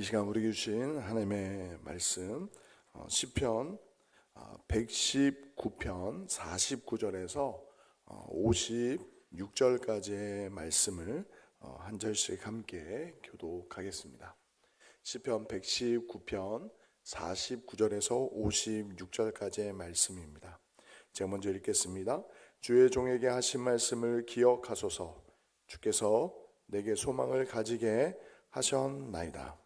이 시간 우리에게 주신 하나님의 말씀 시편 119편 49절에서 56절까지의 말씀을 한 절씩 함께 교독하겠습니다. 시편 119편 49절에서 56절까지의 말씀입니다. 제가 먼저 읽겠습니다. 주의 종에게 하신 말씀을 기억하소서. 주께서 내게 소망을 가지게 하셨나이다.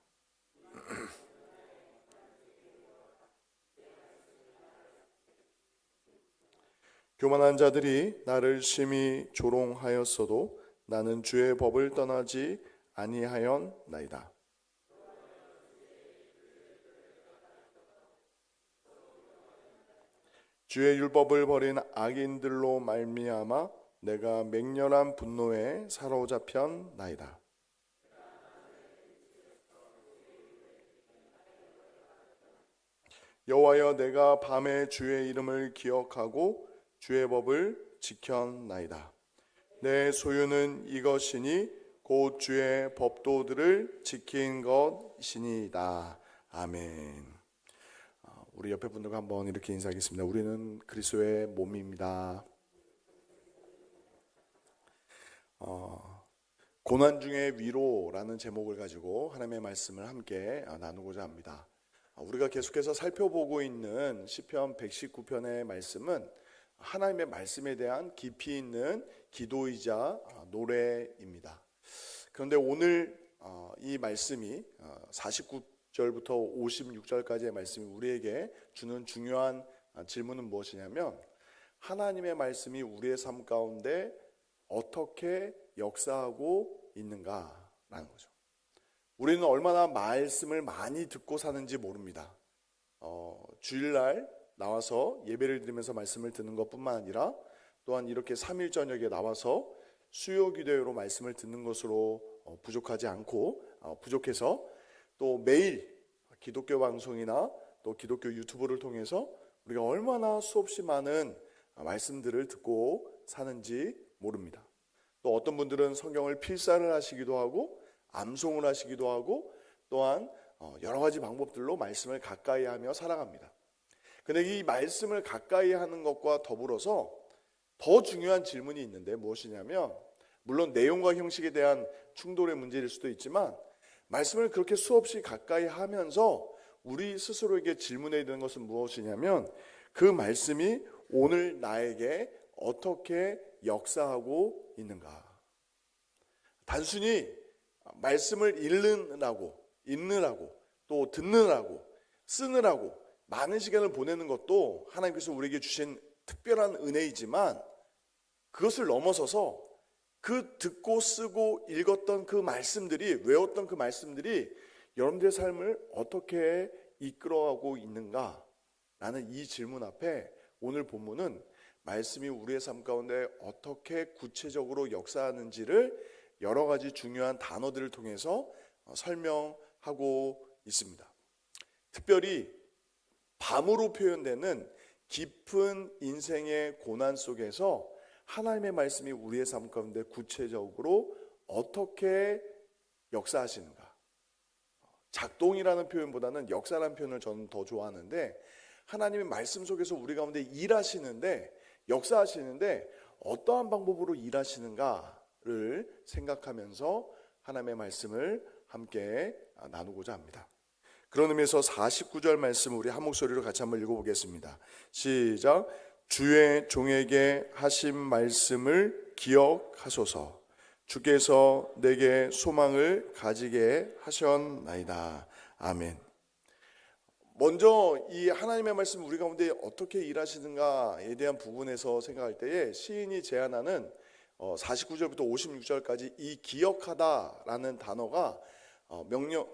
교만한 자들이 나를 심히 조롱하였어도 나는 주의 법을 떠나지 아니하였나이다. 주의 율법을 버린 악인들로 말미암아 내가 맹렬한 분노에 사로잡혔나이다. 여호와여, 내가 밤에 주의 이름을 기억하고 주의 법을 지켰나이다. 내 소유는 이것이니 곧 주의 법도들을 지킨 것이니이다. 아멘. 우리 옆에 분들과 한번 이렇게 인사하겠습니다. 우리는 그리스도의 몸입니다. 고난 중의 위로라는 제목을 가지고 하나님의 말씀을 함께 나누고자 합니다. 우리가 계속해서 살펴보고 있는 시편 119편의 말씀은 하나님의 말씀에 대한 깊이 있는 기도이자 노래입니다. 그런데 오늘 이 말씀이 49절부터 56절까지의 말씀이 우리에게 주는 중요한 질문은 무엇이냐면, 하나님의 말씀이 우리의 삶 가운데 어떻게 역사하고 있는가라는 거죠. 우리는 얼마나 말씀을 많이 듣고 사는지 모릅니다. 주일날 나와서 예배를 드리면서 말씀을 듣는 것뿐만 아니라 또한 이렇게 3일 저녁에 나와서 수요 기도회로 말씀을 듣는 것으로 부족하지 않고 부족해서 또 매일 기독교 방송이나 또 기독교 유튜브를 통해서 우리가 얼마나 수없이 많은 말씀들을 듣고 사는지 모릅니다. 또 어떤 분들은 성경을 필사를 하시기도 하고 암송을 하시기도 하고 또한 여러 가지 방법들로 말씀을 가까이 하며 살아갑니다. 그런데 이 말씀을 가까이 하는 것과 더불어서 더 중요한 질문이 있는데 무엇이냐면, 물론 내용과 형식에 대한 충돌의 문제일 수도 있지만 말씀을 그렇게 수없이 가까이 하면서 우리 스스로에게 질문해야 되는 것은 무엇이냐면, 그 말씀이 오늘 나에게 어떻게 역사하고 있는가. 단순히 말씀을 읽느라고 또 듣느라고 쓰느라고 많은 시간을 보내는 것도 하나님께서 우리에게 주신 특별한 은혜이지만, 그것을 넘어서서 그 듣고 쓰고 읽었던 그 말씀들이, 외웠던 그 말씀들이 여러분들의 삶을 어떻게 이끌어가고 있는가라는 이 질문 앞에 오늘 본문은 말씀이 우리의 삶 가운데 어떻게 구체적으로 역사하는지를 여러 가지 중요한 단어들을 통해서 설명하고 있습니다. 특별히 밤으로 표현되는 깊은 인생의 고난 속에서 하나님의 말씀이 우리의 삶 가운데 구체적으로 어떻게 역사하시는가. 작동이라는 표현보다는 역사라는 표현을 저는 더 좋아하는데, 하나님의 말씀 속에서 우리 가운데 일하시는데, 역사하시는데 어떠한 방법으로 일하시는가를 생각하면서 하나님의 말씀을 함께 나누고자 합니다. 그런 의미에서 49절 말씀 우리 한 목소리로 같이 한번 읽어보겠습니다. 시작. 주의 종에게 하신 말씀을 기억하소서. 주께서 내게 소망을 가지게 하셨나이다. 아멘. 먼저 이 하나님의 말씀 우리 가운데 어떻게 일하시는가에 대한 부분에서 생각할 때에 시인이 제안하는 49절부터 56절까지 이 기억하다라는 단어가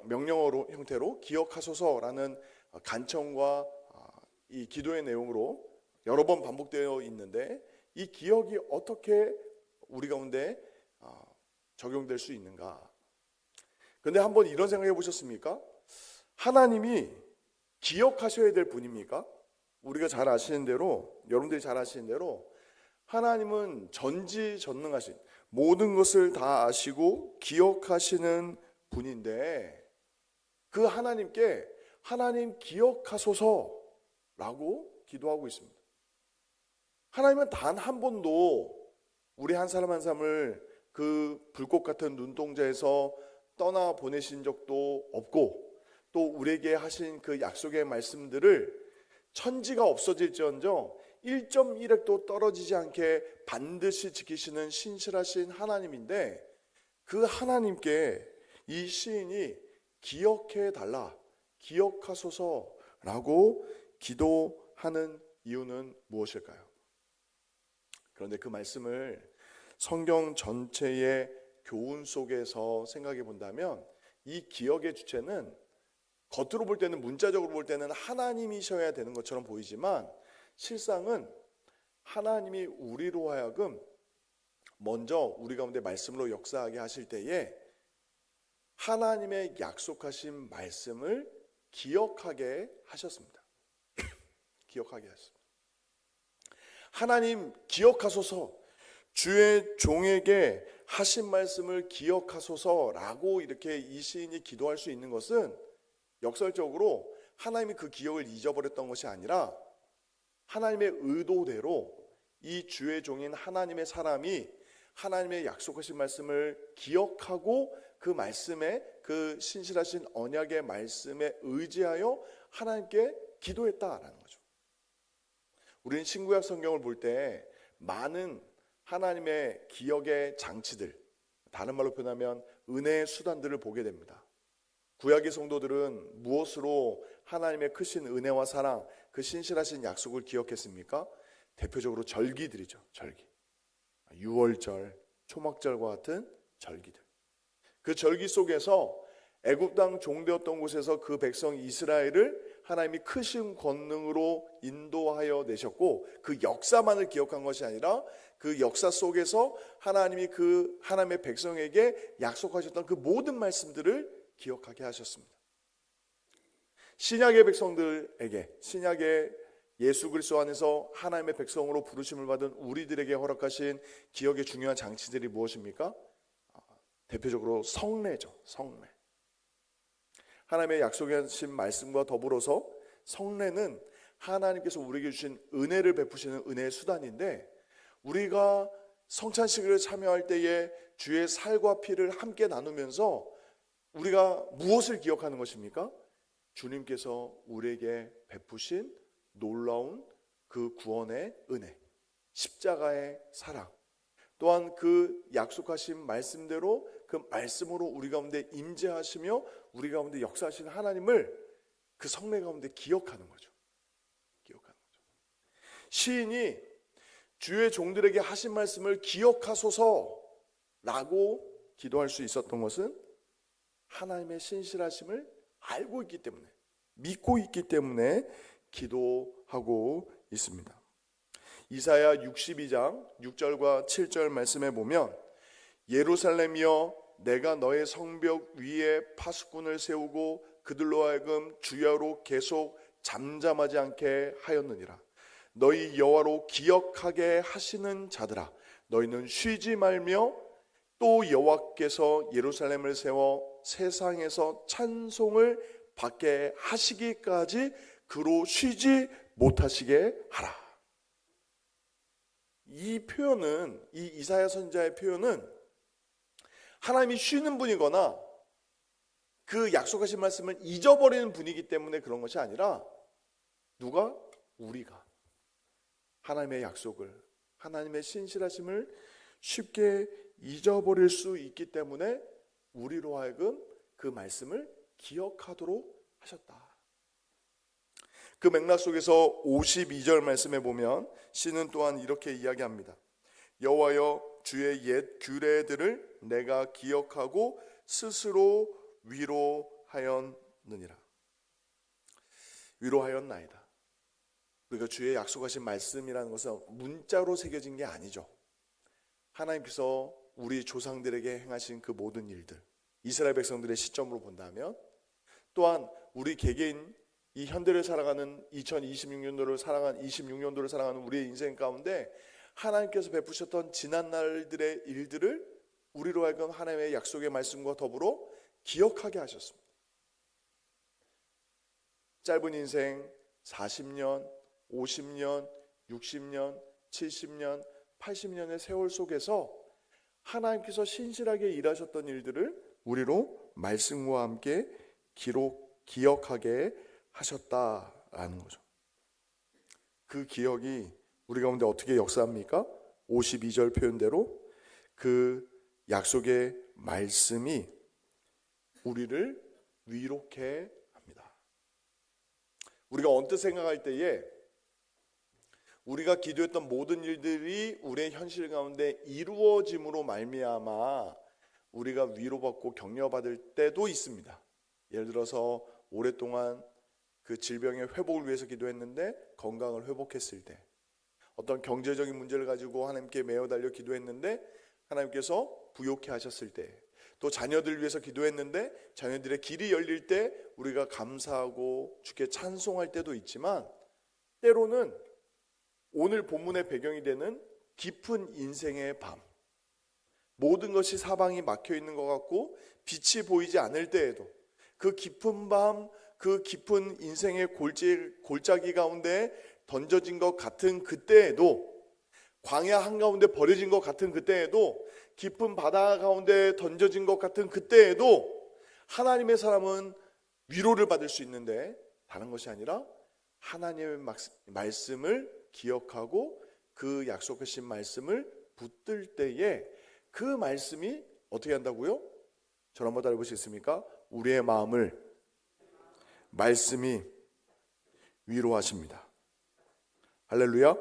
명령어로 형태로 기억하소서라는 간청과 이 기도의 내용으로 여러 번 반복되어 있는데, 이 기억이 어떻게 우리 가운데 적용될 수 있는가. 그런데 한번 이런 생각해 보셨습니까? 하나님이 기억하셔야 될 분입니까? 우리가 잘 아시는 대로, 여러분들이 잘 아시는 대로 하나님은 전지전능하신, 모든 것을 다 아시고 기억하시는 분인데, 그 하나님께 하나님 기억하소서라고 기도하고 있습니다. 하나님은 단 한 번도 우리 한 사람 한 사람을 그 불꽃 같은 눈동자에서 떠나 보내신 적도 없고, 또 우리에게 하신 그 약속의 말씀들을 천지가 없어질지언정 1.1획도 떨어지지 않게 반드시 지키시는 신실하신 하나님인데, 그 하나님께 이 시인이 기억해 달라, 기억하소서라고 기도하는 이유는 무엇일까요? 그런데 그 말씀을 성경 전체의 교훈 속에서 생각해 본다면, 이 기억의 주체는 겉으로 볼 때는, 문자적으로 볼 때는 하나님이셔야 되는 것처럼 보이지만, 실상은 하나님이 우리로 하여금 먼저 우리 가운데 말씀으로 역사하게 하실 때에 하나님의 약속하신 말씀을 기억하게 하셨습니다. 기억하게 하셨습니다. 하나님 기억하소서, 주의 종에게 하신 말씀을 기억하소서라고 이렇게 이 시인이 기도할 수 있는 것은 역설적으로 하나님이 그 기억을 잊어버렸던 것이 아니라 하나님의 의도대로 이 주의 종인 하나님의 사람이 하나님의 약속하신 말씀을 기억하고 그 말씀에, 그 신실하신 언약의 말씀에 의지하여 하나님께 기도했다라는 거죠. 우리는 신구약 성경을 볼 때 많은 하나님의 기억의 장치들, 다른 말로 표현하면 은혜의 수단들을 보게 됩니다. 구약의 성도들은 무엇으로 하나님의 크신 은혜와 사랑, 그 신실하신 약속을 기억했습니까? 대표적으로 절기들이죠. 절기. 유월절, 초막절과 같은 절기들. 그 절기 속에서 애굽 땅 종되었던 곳에서 그 백성 이스라엘을 하나님이 크신 권능으로 인도하여 내셨고, 그 역사만을 기억한 것이 아니라 그 역사 속에서 하나님이 그 하나님의 백성에게 약속하셨던 그 모든 말씀들을 기억하게 하셨습니다. 신약의 백성들에게, 신약의 예수 그리스도 안에서 하나님의 백성으로 부르심을 받은 우리들에게 허락하신 기억의 중요한 장치들이 무엇입니까? 대표적으로 성례죠. 성례. 하나님의 약속하신 말씀과 더불어서 성례는 하나님께서 우리에게 주신 은혜를 베푸시는 은혜의 수단인데, 우리가 성찬식을 참여할 때에 주의 살과 피를 함께 나누면서 우리가 무엇을 기억하는 것입니까? 주님께서 우리에게 베푸신 놀라운 그 구원의 은혜, 십자가의 사랑, 또한 그 약속하신 말씀대로 그 말씀으로 우리 가운데 임재하시며 우리 가운데 역사하시는 하나님을 그 성례 가운데 기억하는 거죠. 기억하는 거죠. 시인이 주의 종들에게 하신 말씀을 기억하소서라고 기도할 수 있었던 것은 하나님의 신실하심을 알고 있기 때문에, 믿고 있기 때문에 기도하고 있습니다. 이사야 62장 6절과 7절 말씀에 보면, 예루살렘이여 내가 너의 성벽 위에 파수꾼을 세우고 그들로 하여금 주야로 계속 잠잠하지 않게 하였느니라. 너희 여호와로 기억하게 하시는 자들아, 너희는 쉬지 말며 또 여호와께서 예루살렘을 세워 세상에서 찬송을 받게 하시기까지 그로 쉬지 못하시게 하라. 이 표현은, 이 이사야 선지자의 표현은 하나님이 쉬는 분이거나 그 약속하신 말씀을 잊어버리는 분이기 때문에 그런 것이 아니라, 누가? 우리가 하나님의 약속을, 하나님의 신실하심을 쉽게 잊어버릴 수 있기 때문에 우리로 하여금 그 말씀을 기억하도록 하셨다. 그 맥락 속에서 52절 말씀에 보면 시는 또한 이렇게 이야기합니다. 여호와여 주의 옛 규례들을 내가 기억하고 스스로 위로하였느니라. 위로하였나이다. 우리가 주의 약속하신 말씀이라는 것은 문자로 새겨진 게 아니죠. 하나님께서 우리 조상들에게 행하신 그 모든 일들, 이스라엘 백성들의 시점으로 본다면, 또한 우리 개개인 이 현대를 살아가는 2026년도를 살아가는 우리의 인생 가운데 하나님께서 베푸셨던 지난 날들의 일들을 우리로 하여금 하나님의 약속의 말씀과 더불어 기억하게 하셨습니다. 짧은 인생 40년, 50년, 60년, 70년, 80년의 세월 속에서 하나님께서 신실하게 일하셨던 일들을 우리로 말씀과 함께 기억하게 하셨다라는 거죠. 그 기억이 우리 가운데 어떻게 역사합니까? 52절 표현대로 그 약속의 말씀이 우리를 위로케 합니다. 우리가 언뜻 생각할 때에 우리가 기도했던 모든 일들이 우리의 현실 가운데 이루어짐으로 말미암아 우리가 위로받고 격려받을 때도 있습니다. 예를 들어서 오랫동안 그 질병의 회복을 위해서 기도했는데 건강을 회복했을 때, 어떤 경제적인 문제를 가지고 하나님께 매어 달려 기도했는데 하나님께서 부욕해 하셨을 때, 또 자녀들을 위해서 기도했는데 자녀들의 길이 열릴 때 우리가 감사하고 주께 찬송할 때도 있지만, 때로는 오늘 본문의 배경이 되는 깊은 인생의 밤, 모든 것이 사방이 막혀 있는 것 같고 빛이 보이지 않을 때에도, 그 깊은 밤, 그 깊은 인생의 골짜기 가운데 던져진 것 같은 그때에도, 광야 한가운데 버려진 것 같은 그때에도, 깊은 바다 가운데 던져진 것 같은 그때에도 하나님의 사람은 위로를 받을 수 있는데, 다른 것이 아니라 하나님의 말씀을 기억하고 그 약속하신 말씀을 붙들 때에 그 말씀이 어떻게 한다고요? 저를 한번 따라해보시겠습니까? 우리의 마음을 말씀이 위로하십니다. 할렐루야.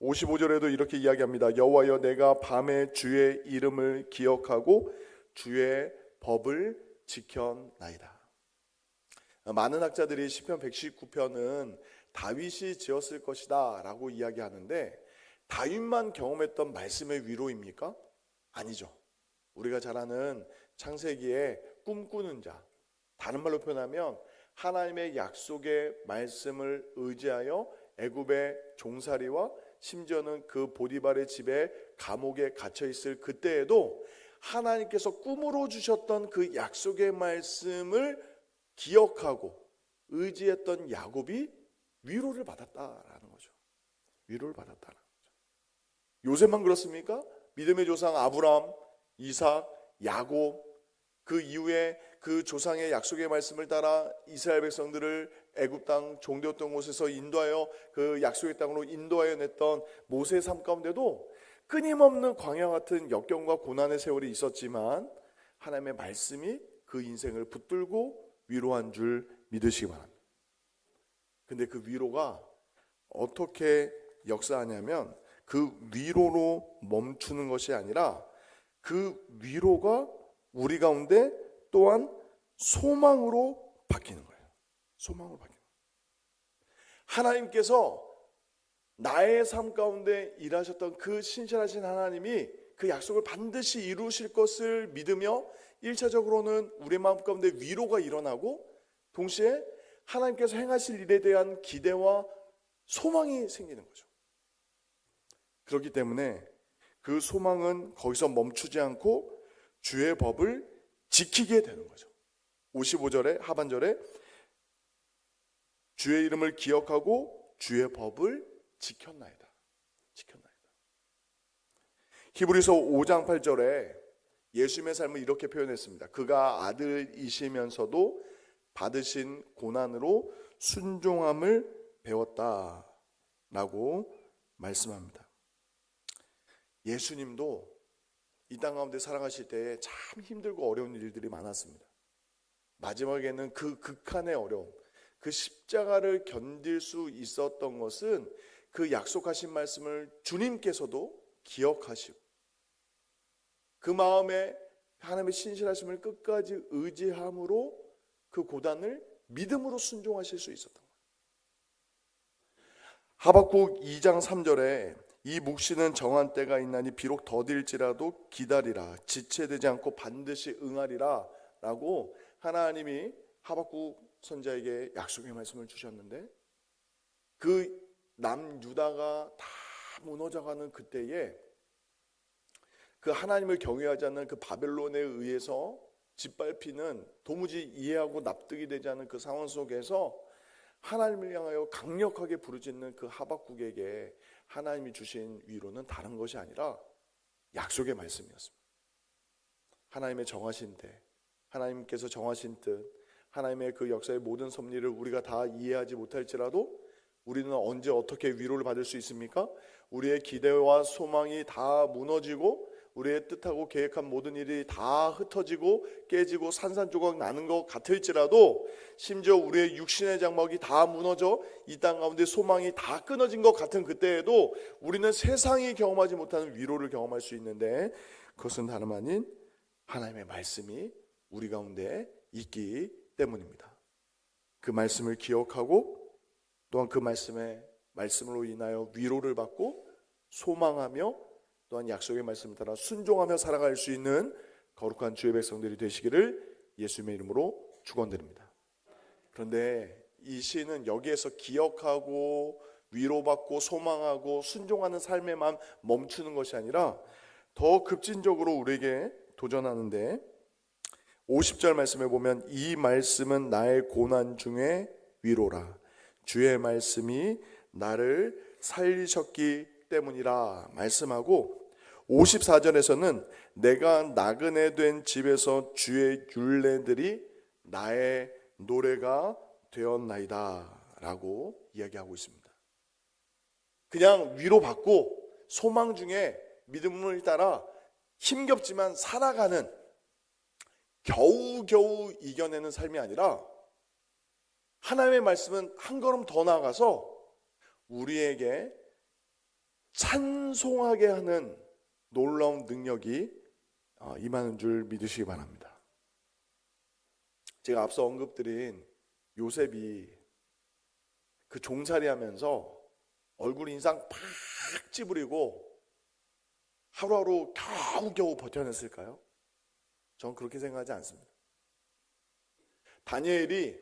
55절에도 이렇게 이야기합니다. 여호와여, 내가 밤에 주의 이름을 기억하고 주의 법을 지켰나이다. 많은 학자들이 시편 119편은 다윗이 지었을 것이다 라고 이야기하는데, 다윗만 경험했던 말씀의 위로입니까? 아니죠. 우리가 잘 아는 창세기에 꿈꾸는 자, 다른 말로 표현하면 하나님의 약속의 말씀을 의지하여 애굽의 종살이와 심지어는 그 보디발의 집에 감옥에 갇혀 있을 그때에도 하나님께서 꿈으로 주셨던 그 약속의 말씀을 기억하고 의지했던 야곱이 위로를 받았다라는 거죠. 위로를 받았다는 거죠. 요셉만 그렇습니까? 믿음의 조상 아브라함, 이삭, 야곱, 그 이후에 그 조상의 약속의 말씀을 따라 이스라엘 백성들을 애굽 땅 종되었던 곳에서 인도하여 그 약속의 땅으로 인도하여 냈던 모세의 삶 가운데도 끊임없는 광야 같은 역경과 고난의 세월이 있었지만 하나님의 말씀이 그 인생을 붙들고 위로한 줄 믿으시기 바랍니다. 근데 그 위로가 어떻게 역사하냐면, 그 위로로 멈추는 것이 아니라 그 위로가 우리 가운데 또한 소망으로 바뀌는 거예요. 소망으로 바뀌는 거예요. 하나님께서 나의 삶 가운데 일하셨던 그 신실하신 하나님이 그 약속을 반드시 이루실 것을 믿으며 1차적으로는 우리 마음 가운데 위로가 일어나고, 동시에 하나님께서 행하실 일에 대한 기대와 소망이 생기는 거죠. 그렇기 때문에 그 소망은 거기서 멈추지 않고 주의 법을 지키게 되는 거죠. 55절의 하반절에 주의 이름을 기억하고 주의 법을 지켰나이다. 지켰나이다. 히브리서 5장 8절에 예수님의 삶을 이렇게 표현했습니다. 그가 아들이시면서도 받으신 고난으로 순종함을 배웠다라고 말씀합니다. 예수님도 이 땅 가운데 살아가실 때에 참 힘들고 어려운 일들이 많았습니다. 마지막에는 그 극한의 어려움, 그 십자가를 견딜 수 있었던 것은 그 약속하신 말씀을 주님께서도 기억하시고 그 마음에 하나님의 신실하심을 끝까지 의지함으로 그 고단을 믿음으로 순종하실 수 있었던 거예요. 하박국 2장 3절에 이 묵시는 정한 때가 있나니 비록 더딜지라도 기다리라, 지체되지 않고 반드시 응하리라 라고 하나님이 하박국 선지자에게 약속의 말씀을 주셨는데, 그 남유다가 다 무너져가는 그때에 그 하나님을 경외하지 않는 그 바벨론에 의해서 짓밟히는, 도무지 이해하고 납득이 되지 않는 그 상황 속에서 하나님을 향하여 강력하게 부르짖는 그 하박국에게 하나님이 주신 위로는 다른 것이 아니라 약속의 말씀이었습니다. 하나님의 정하신 때, 하나님께서 정하신 뜻, 하나님의 그 역사의 모든 섭리를 우리가 다 이해하지 못할지라도 우리는 언제 어떻게 위로를 받을 수 있습니까? 우리의 기대와 소망이 다 무너지고 우리의 뜻하고 계획한 모든 일이 다 흩어지고 깨지고 산산조각 나는 것 같을지라도, 심지어 우리의 육신의 장막이 다 무너져 이 땅 가운데 소망이 다 끊어진 것 같은 그때에도 우리는 세상이 경험하지 못하는 위로를 경험할 수 있는데, 그것은 다름 아닌 하나님의 말씀이 우리 가운데 있기 때문입니다. 그 말씀을 기억하고 또한 그 말씀으로 인하여 위로를 받고 소망하며 또한 약속의 말씀을 따라 순종하며 살아갈 수 있는 거룩한 주의 백성들이 되시기를 예수님의 이름으로 축원드립니다. 그런데 이 시는 여기에서 기억하고 위로받고 소망하고 순종하는 삶에만 멈추는 것이 아니라 더 급진적으로 우리에게 도전하는데, 50절 말씀에 보면 이 말씀은 나의 고난 중에 위로라, 주의 말씀이 나를 살리셨기 때문이라 말씀하고, 54절에서는 내가 나그네 된 집에서 주의 율례들이 나의 노래가 되었나이다 라고 이야기하고 있습니다. 그냥 위로받고 소망 중에 믿음을 따라 힘겹지만 살아가는, 겨우겨우 이겨내는 삶이 아니라 하나님의 말씀은 한 걸음 더 나아가서 우리에게 찬송하게 하는 놀라운 능력이 임하는 줄 믿으시기 바랍니다. 제가 앞서 언급드린 요셉이 그 종살이 하면서 얼굴 인상 팍 찌부리고 하루하루 겨우겨우 버텨냈을까요? 전 그렇게 생각하지 않습니다. 다니엘이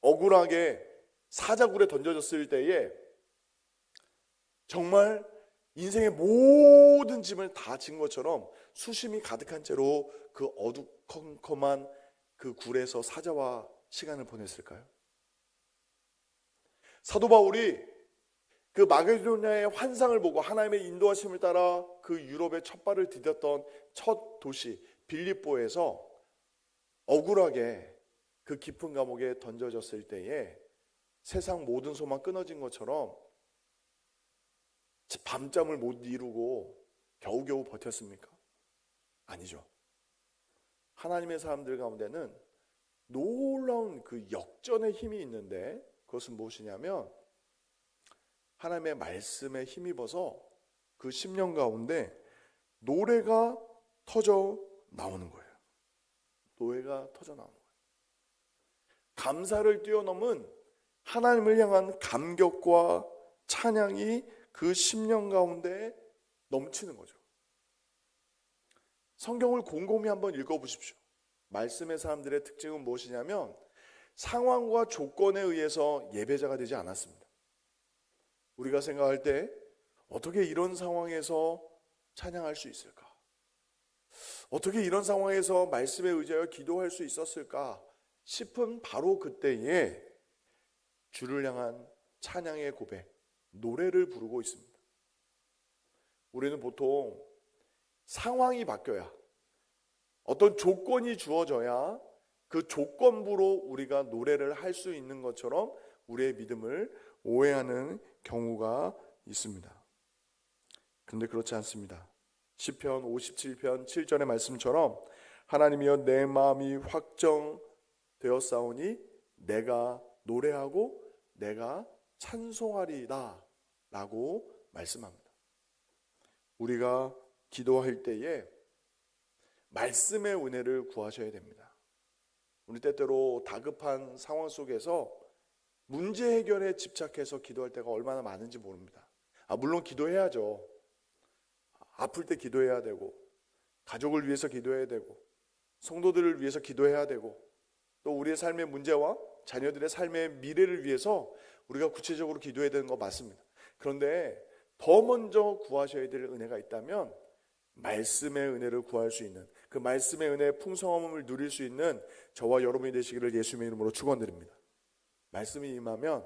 억울하게 사자굴에 던져졌을 때에 정말 인생의 모든 짐을 다 진 것처럼 수심이 가득한 채로 그 어두컴컴한 그 굴에서 사자와 시간을 보냈을까요? 사도 바울이 그 마게도냐의 환상을 보고 하나님의 인도하심을 따라 그 유럽의 첫 발을 디뎠던 첫 도시 빌립보에서 억울하게 그 깊은 감옥에 던져졌을 때에 세상 모든 소망 끊어진 것처럼 밤잠을 못 이루고 겨우겨우 버텼습니까? 아니죠. 하나님의 사람들 가운데는 놀라운 그 역전의 힘이 있는데, 그것은 무엇이냐면 하나님의 말씀에 힘입어서 그 10년 가운데 노래가 터져 나오는 거예요. 노래가 터져 나오는 거예요. 감사를 뛰어넘은 하나님을 향한 감격과 찬양이 그 10년 가운데 넘치는 거죠. 성경을 곰곰이 한번 읽어보십시오. 말씀의 사람들의 특징은 무엇이냐면 상황과 조건에 의해서 예배자가 되지 않았습니다. 우리가 생각할 때 어떻게 이런 상황에서 찬양할 수 있을까? 어떻게 이런 상황에서 말씀에 의지하여 기도할 수 있었을까 싶은 바로 그때에 주를 향한 찬양의 고백, 노래를 부르고 있습니다. 우리는 보통 상황이 바뀌어야, 어떤 조건이 주어져야 그 조건부로 우리가 노래를 할 수 있는 것처럼 우리의 믿음을 오해하는 경우가 있습니다. 그런데 그렇지 않습니다. 시편 57편 7절의 말씀처럼 하나님이여 내 마음이 확정되었사오니 내가 노래하고 내가 찬송하리이다 라고 말씀합니다. 우리가 기도할 때에 말씀의 은혜를 구하셔야 됩니다. 우리 때때로 다급한 상황 속에서 문제 해결에 집착해서 기도할 때가 얼마나 많은지 모릅니다. 물론 기도해야죠. 아플 때 기도해야 되고, 가족을 위해서 기도해야 되고, 성도들을 위해서 기도해야 되고, 또 우리의 삶의 문제와 자녀들의 삶의 미래를 위해서 우리가 구체적으로 기도해야 되는 거 맞습니다. 그런데 더 먼저 구하셔야 될 은혜가 있다면 말씀의 은혜를 구할 수 있는, 그 말씀의 은혜의 풍성함을 누릴 수 있는 저와 여러분이 되시기를 예수님의 이름으로 축원드립니다. 말씀이 임하면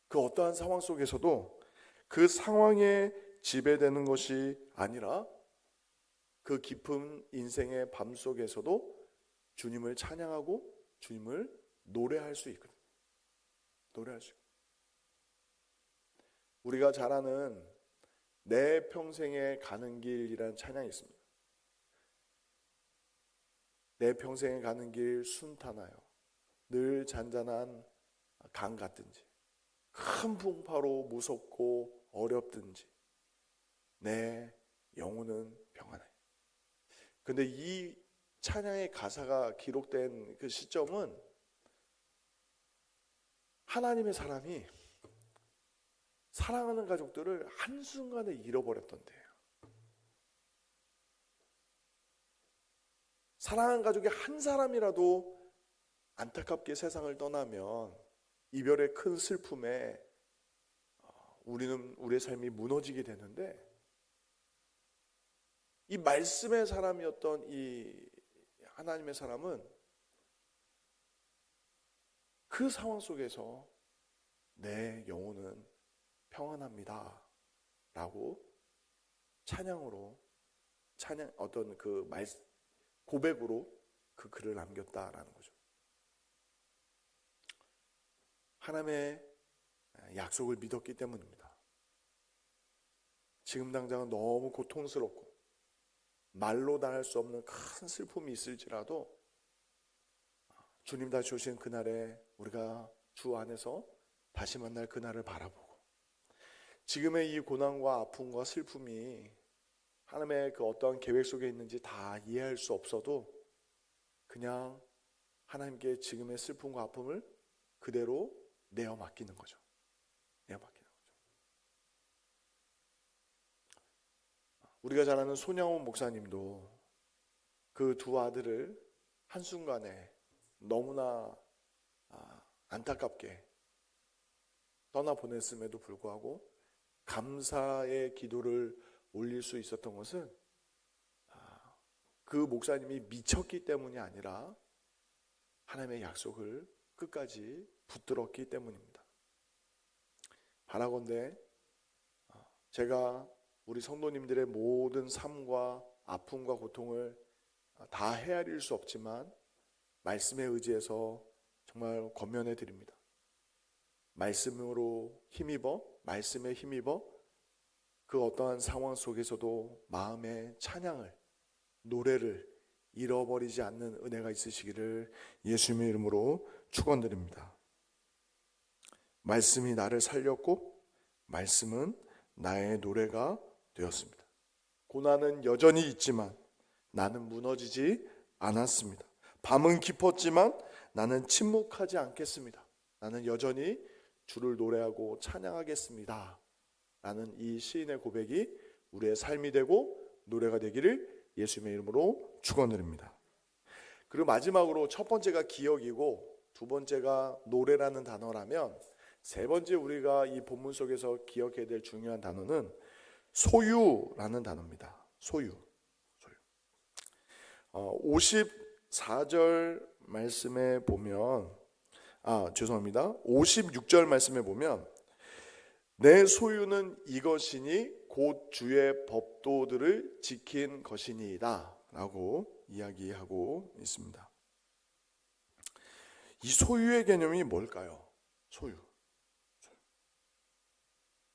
그 어떠한 상황 속에서도 그 상황에 지배되는 것이 아니라 그 깊은 인생의 밤 속에서도 주님을 찬양하고 주님을 노래할 수 있거든요. 노래할 수 있고. 우리가 잘 아는 내 평생에 가는 길이라는 찬양이 있습니다. 내 평생에 가는 길 순탄하여 늘 잔잔한 강 같든지 큰 풍파로 무섭고 어렵든지 내 영혼은 평안해. 근데 이 찬양의 가사가 기록된 그 시점은 하나님의 사람이 사랑하는 가족들을 한순간에 잃어버렸던 때예요. 사랑하는 가족이 한 사람이라도 안타깝게 세상을 떠나면 이별의 큰 슬픔에 우리의 삶이 무너지게 되는데, 이 말씀의 사람이었던 이 하나님의 사람은 그 상황 속에서 내 영혼은 평안합니다 라고 어떤 그 고백으로 그 글을 남겼다라는 거죠. 하나님의 약속을 믿었기 때문입니다. 지금 당장은 너무 고통스럽고 말로 다 할 수 없는 큰 슬픔이 있을지라도 주님 다시 오신 그날에 우리가 주 안에서 다시 만날 그날을 바라보고, 지금의 이 고난과 아픔과 슬픔이 하나님의 그 어떠한 계획 속에 있는지 다 이해할 수 없어도 그냥 하나님께 지금의 슬픔과 아픔을 그대로 내어 맡기는 거죠. 우리가 잘 아는 손양원 목사님도 그 두 아들을 한순간에 너무나 안타깝게 떠나보냈음에도 불구하고 감사의 기도를 올릴 수 있었던 것은 그 목사님이 미쳤기 때문이 아니라 하나님의 약속을 끝까지 붙들었기 때문입니다. 바라건대 제가 우리 성도님들의 모든 삶과 아픔과 고통을 다 헤아릴 수 없지만 말씀에 의지해서 정말 권면해 드립니다. 말씀에 힘입어 그 어떠한 상황 속에서도 마음의 찬양을, 노래를 잃어버리지 않는 은혜가 있으시기를 예수님의 이름으로 축원드립니다. 말씀이 나를 살렸고 말씀은 나의 노래가 되었습니다. 고난은 여전히 있지만 나는 무너지지 않았습니다. 밤은 깊었지만 나는 침묵하지 않겠습니다. 나는 여전히 주를 노래하고 찬양하겠습니다 라는 이 시인의 고백이 우리의 삶이 되고 노래가 되기를 예수님의 이름으로 축원드립니다. 그리고 마지막으로 첫 번째가 기억이고 두 번째가 노래라는 단어라면, 세 번째 우리가 이 본문 속에서 기억해야 될 중요한 단어는 소유라는 단어입니다. 소유. 54절 말씀에 보면 56절 말씀에 보면 내 소유는 이것이니 곧 주의 법도들을 지킨 것이니이다 라고 이야기하고 있습니다. 이 소유의 개념이 뭘까요? 소유.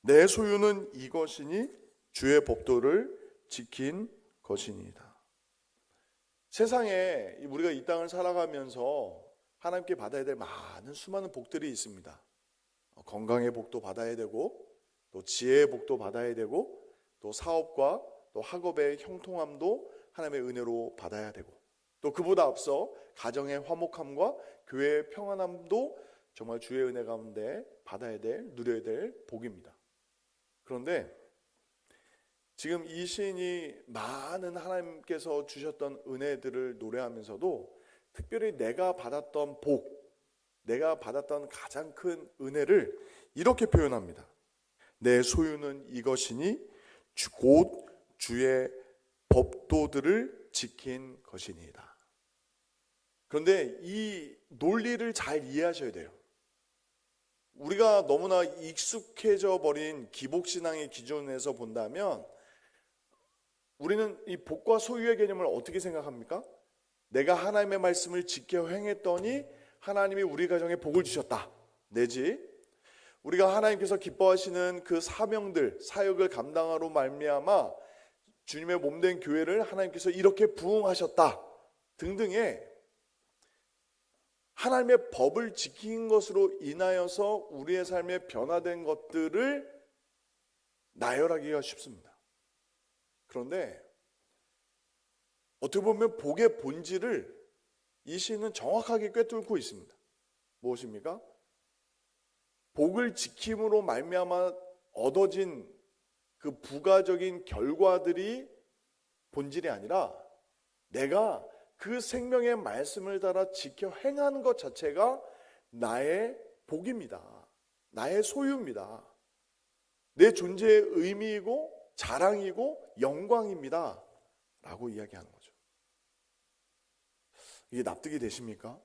내 소유는 이것이니 주의 법도를 지킨 것이니이다. 세상에 우리가 이 땅을 살아가면서 하나님께 받아야 될 많은 수많은 복들이 있습니다. 건강의 복도 받아야 되고, 또 지혜의 복도 받아야 되고, 또 사업과 또 학업의 형통함도 하나님의 은혜로 받아야 되고, 또 그보다 앞서 가정의 화목함과 교회의 평안함도 정말 주의 은혜 가운데 누려야 될 복입니다. 그런데 지금 이 시인이 많은 하나님께서 주셨던 은혜들을 노래하면서도 특별히 내가 받았던 복, 내가 받았던 가장 큰 은혜를 이렇게 표현합니다. 내 소유는 이것이니 곧 주의 법도들을 지킨 것이니이다. 그런데 이 논리를 잘 이해하셔야 돼요. 우리가 너무나 익숙해져 버린 기복신앙의 기준에서 본다면 우리는 이 복과 소유의 개념을 어떻게 생각합니까? 내가 하나님의 말씀을 지켜 행했더니 하나님이 우리 가정에 복을 주셨다. 내지 우리가 하나님께서 기뻐하시는 그 사명들, 사역을 감당하러 말미암아 주님의 몸된 교회를 하나님께서 이렇게 부흥하셨다 등등의 하나님의 법을 지킨 것으로 인하여서 우리의 삶에 변화된 것들을 나열하기가 쉽습니다. 그런데 어떻게 보면 복의 본질을 이 시는 정확하게 꿰뚫고 있습니다. 무엇입니까? 복을 지킴으로 말미암아 얻어진 그 부가적인 결과들이 본질이 아니라 내가 그 생명의 말씀을 따라 지켜 행하는 것 자체가 나의 복입니다. 나의 소유입니다. 내 존재의 의미이고 자랑이고 영광입니다. 라고 이야기하는 거죠. 이게 납득이 되십니까?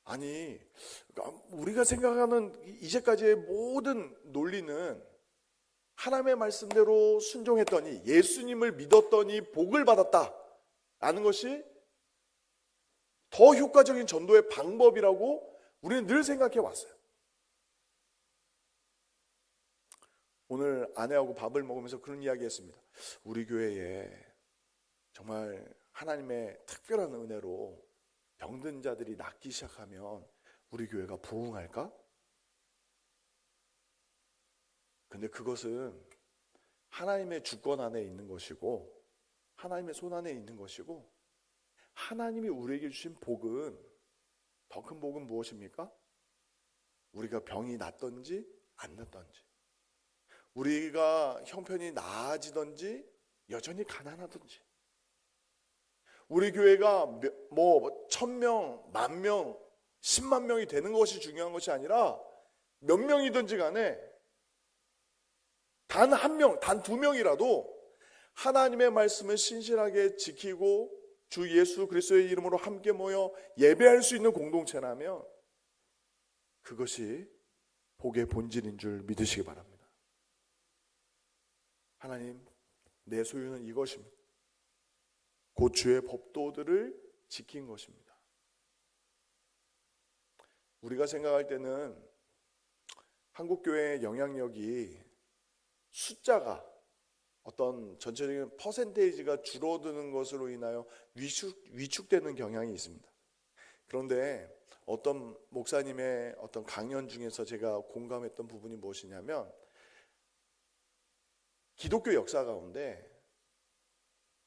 아니, 우리가 생각하는 이제까지의 모든 논리는 하나님의 말씀대로 순종했더니 예수님을 믿었더니 복을 받았다 라는 것이 더 효과적인 전도의 방법이라고 우리는 늘 생각해 왔어요. 오늘 아내하고 밥을 먹으면서 그런 이야기 했습니다. 우리 교회에 정말 하나님의 특별한 은혜로 병든 자들이 낫기 시작하면 우리 교회가 부흥할까? 근데 그것은 하나님의 주권 안에 있는 것이고 하나님의 손 안에 있는 것이고 하나님이 우리에게 주신 복은 더 큰 복은 무엇입니까? 우리가 병이 낫든지 안 낫든지 우리가 형편이 나아지든지 여전히 가난하든지 우리 교회가 1000명, 10,000명, 10만 명이 되는 것이 중요한 것이 아니라 몇 명이든지 간에 단 한 명, 단 2명이라도 하나님의 말씀을 신실하게 지키고 주 예수 그리스도의 이름으로 함께 모여 예배할 수 있는 공동체라면 그것이 복의 본질인 줄 믿으시기 바랍니다. 하나님, 내 소유는 이것입니다. 곧 주의 법도들을 지킨 것입니다. 우리가 생각할 때는 한국교회의 영향력이 숫자가 어떤 전체적인 퍼센테이지가 줄어드는 것으로 인하여 위축되는 경향이 있습니다. 그런데 어떤 목사님의 어떤 강연 중에서 제가 공감했던 부분이 무엇이냐면 기독교 역사 가운데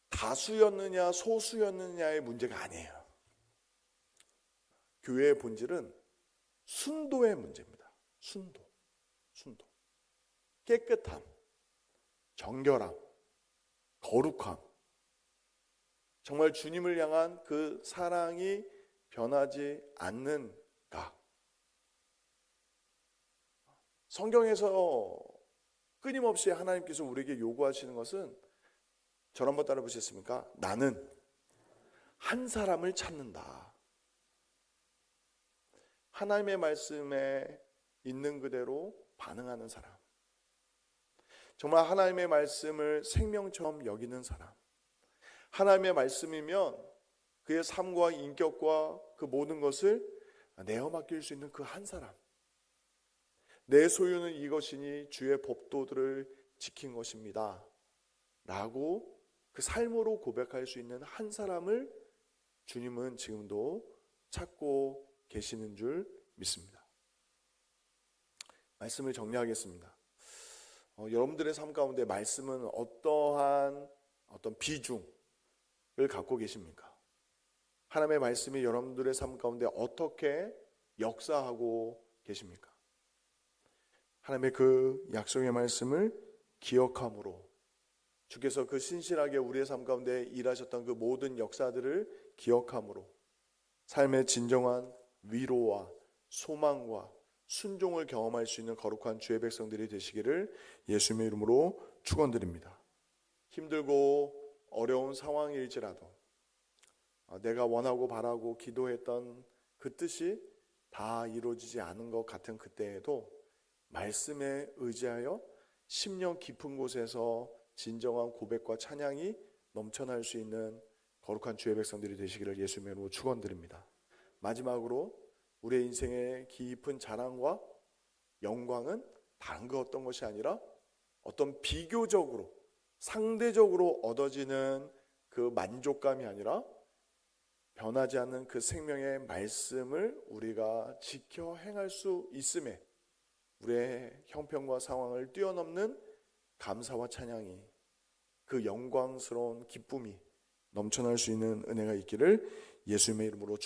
다수였느냐 소수였느냐의 문제가 아니에요. 교회의 본질은 순도의 문제입니다. 순도. 깨끗함, 정결함, 거룩함. 정말 주님을 향한 그 사랑이 변하지 않는가. 성경에서 끊임없이 하나님께서 우리에게 요구하시는 것은 저를 한번 따라 보셨습니까? 나는 한 사람을 찾는다. 하나님의 말씀에 있는 그대로 반응하는 사람. 정말 하나님의 말씀을 생명처럼 여기는 사람. 하나님의 말씀이면 그의 삶과 인격과 그 모든 것을 내어 맡길 수 있는 그 한 사람. 내 소유는 이것이니 주의 법도들을 지킨 것입니다. 라고 그 삶으로 고백할 수 있는 한 사람을 주님은 지금도 찾고 계시는 줄 믿습니다. 말씀을 정리하겠습니다. 여러분들의 삶 가운데 말씀은 어떠한 어떤 비중을 갖고 계십니까? 하나님의 말씀이 여러분들의 삶 가운데 어떻게 역사하고 계십니까? 하나님의 그 약속의 말씀을 기억함으로 주께서 그 신실하게 우리의 삶 가운데 일하셨던 그 모든 역사들을 기억함으로 삶의 진정한 위로와 소망과 순종을 경험할 수 있는 거룩한 주의 백성들이 되시기를 예수님의 이름으로 축원드립니다. 힘들고 어려운 상황일지라도 내가 원하고 바라고 기도했던 그 뜻이 다 이루어지지 않은 것 같은 그때에도 말씀에 의지하여 심령 깊은 곳에서 진정한 고백과 찬양이 넘쳐날 수 있는 거룩한 주의 백성들이 되시기를 예수님의 이름으로 축원드립니다. 마지막으로 우리의 인생의 깊은 자랑과 영광은 다른 그 어떤 것이 아니라 어떤 비교적으로 상대적으로 얻어지는 그 만족감이 아니라 변하지 않는 그 생명의 말씀을 우리가 지켜 행할 수 있음에 우리의 형편과 상황을 뛰어넘는 감사와 찬양이, 그 영광스러운 기쁨이 넘쳐날 수 있는 은혜가 있기를 예수님의 이름으로